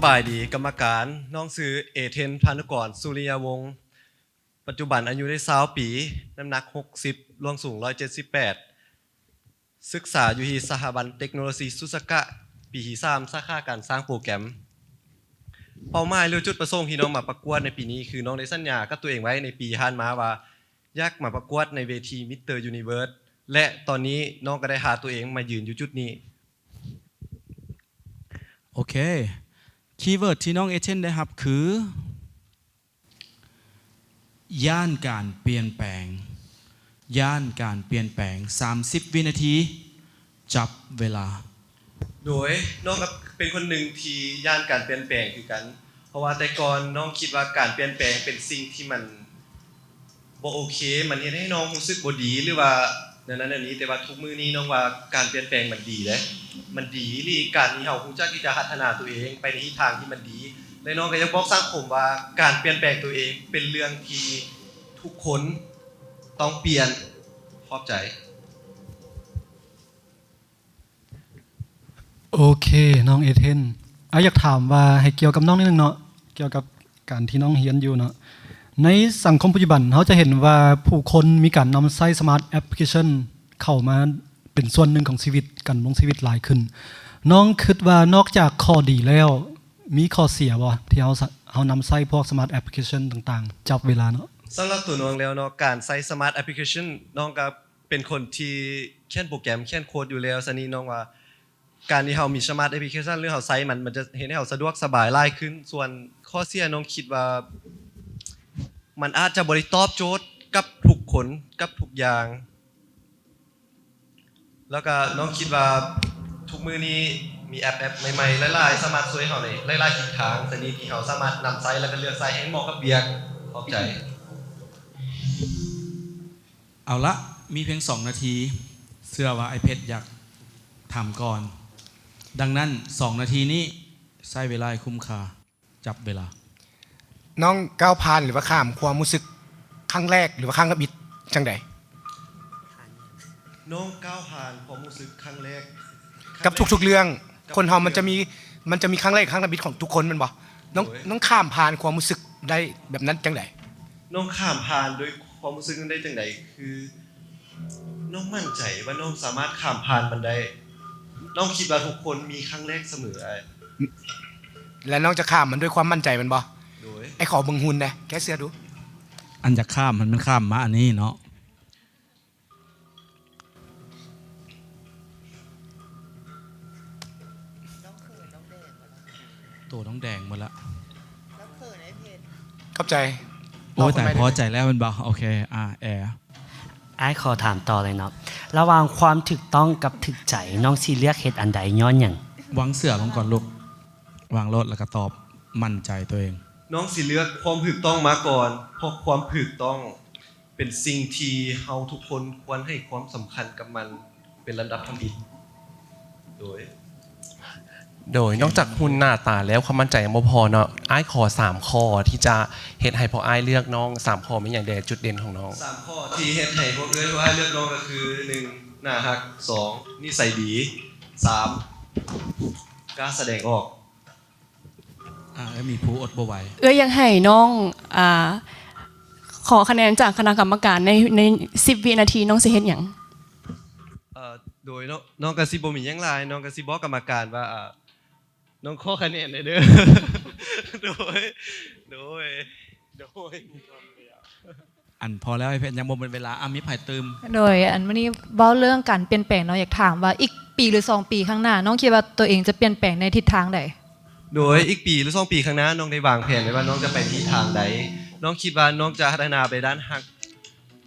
บายดีกรรมการน้องซื้อเอเทนพานุกรสุริยวงศ์ปัจจุบันอายุได้20 ปีน้ำหนัก60รวมสูง178ศึกษาอยู่ที่สถาบันเทคโนโลยีซุสกะปีที่3สาขาการสร้างโปรแกรมเป้าหมายหรือจุดประสงค์ที่น้องมาประกวดในปีนี้คือน้องได้สัญญากับตัวเองไว้ในปีผ่านมาว่าอยากมาประกวดในเวทีมิสเตอร์ยูนิเวิร์สและตอนนี้น้องก็ได้หาตัวเองมายืนอยู่จุดนี้โอเคคีย์เวิร์ดที่น้องเอเจนต์ได้ครับคือย่านการเปลี่ยนแปลงย่านการเปลี่ยนแปลง30วินาทีจับเวลาโดยน้องก็เป็นคนหนึ่งที่ย่านการเปลี่ยนแปลงคือกันเพราะว่าแต่ก่อนน้องคิดว่าการเปลี่ยนแปลงเป็นสิ่งที่มันบ่โอเคมันเฮ็ดให้น้องรู้สึกบ่ดีหรือว่านั้นอันนี้แต่ว่าทุกมื้อนี้น้องว่าการเปลี่ยนแปลงมันดีเด้มันดีหรือการที่เฮารู้จักที่จะพัฒนาตัวเองไปในทิศทางที่มันดีและน้องก็ยังบอกสังคมว่าการเปลี่ยนแปลงตัวเองเป็นเรื่องที่ทุกคนต้องเปลี่ยนขอบใจโอเคน้องเอเทนอยากถามว่าให้เกี่ยวกับน้องนิดนึงเนาะเกี่ยวกับการที่น้องเรียนอยู่เนาะในสังคมปัจจุบันเขาจะเห็นว่าผู้คนมีการนำใช้สมาร์ทแอปพลิเคชันเข้ามาเป็นส่วนหนึ่งของชีวิตการดำรงชีวิตหลายขึ้นน้องคิดว่านอกจากข้อดีแล้วมีข้อเสียบ่ที่เขานำใช้พวกสมาร์ทแอปพลิเคชันต่างๆจับเวลาเนาะสำหรับตัวน้องแล้วเนาะการใช้สมาร์ทแอปพลิเคชันน้องก็เป็นคนที่เขียนโปรแกรมเขียนโค้ดอยู่แล้วซะนี้น้องว่าการที่เฮามีสมาร์ทแอปพลิเคชันหรือเฮาใช้มันจะเฮ็ดให้เฮาสะดวกสบายหลายขึ้นส่วนข้อเสียน้องคิดว่ามันอาจจะบ่ได้ตอบโจทย์กับทุกคนกับทุกอย่างแล้วก็น้องคิดว่าทุกมื้อนี้มีแอปใหม่ๆหลายๆสามารถช่วยเฮาได้หลายๆทิศทางซะนี้ที่เฮาสามารถนำใช้แล้วก็เลือกใช้ให้เหมาะกับเบียกขอบใจเอาละมีเพียง2นาทีเชื่อว่าไอเพชรอยากทำก่อนดังนั้น2นาทีนี้ใช้เวลาคุ้มค่าจับเวลาน้องก้าวผ่านหรือว่าข้ามความรู้สึกครั้งแรกหรือว่าครั้งกระบิดจังใดน้องก้าวผ่านความรู้สึกครั้งแรกกับทุกๆเรื่องคนเฮามันจะมีครั้งแรกครั้งกระบิดของทุกคนมันบ่น้องข้ามผ่านความรู้สึกได้แบบนั้นจังใดน้องข้ามผ่านโดยความรู้สึกนั้นได้จังใดคือน้องมั่นใจว่าน้องสามารถข้ามผ่านมันได้น้องคิดว่าทุกคนมีครั้งแรกเสมอและน้องจะข้ามมันด้วยความมั่นใจมันบ่ไอ้ขอเบิ่งหุ่นนะแกเสื้อดูอันจะข้ามมันข้ามมาอันนี้เนาะตัวน้องแดงหมดละเข้าใจโอ้แต่พอใจแล้วมันบ่โอเคแอร์ไอ้ขอถามต่อเลยเนาะระหว่างความถูกต้องกับถูกใจน้องสิเลือกเฮ็ดอันใดย้อนหยังวางเสื้อลงก่อนลูกวางรถแล้วก็ตอบมั่นใจตัวเองน้องสิเลือกความถูกต้องมาก่อนเพราะความถูกต้องเป็นสิ่งที่เฮาทุกคนควรให้ความสำคัญกับมันเป็นลำดับทำอิฐโดยนอกจากหุ่นหน้าตาแล้วความมั่นใจยังบ่พอเนาะอ้ายขอ3ข้อที่จะเฮ็ดให้พออ้ายเลือกน้อง3ข้อมีหยังใดจุดเด่นของน้อง3ข้อที่เฮ็ดให้พวกเอ้ยว่าเลือกน้องก็คือ1หน้าฮัก2นิสัยดี3กล้าแสดงออกมีผู้อดบ่ไหวยังให้น้องขอคะแนนจากคณะกรรมการใน10วินาทีน้องสิเฮ็ดหยังโดยน้องก็สิบ่มีหยังหลายน้องก็สิบอกกรรมการว่าน้องขอคะแนนได้เด้อโดยอันพอแล้วไอ้เพชรยังบ่เป็นเวลามีไผเติมโดยอันวันนี้เว้าเรื่องการเปลี่ยนแปลงเนาะอยากถามว่าอีกปีหรือ2ปีข้างหน้าน้องคิดว่าตัวเองจะเปลี่ยนแปลงในทิศทางใดโดยอีกปีหรือ2ปีข้างหน้าน้องได้วางแผนไว้ว่าน้องจะไปทิศทางใดน้องคิดว่าน้องจะพัฒนาไปด้านฮัก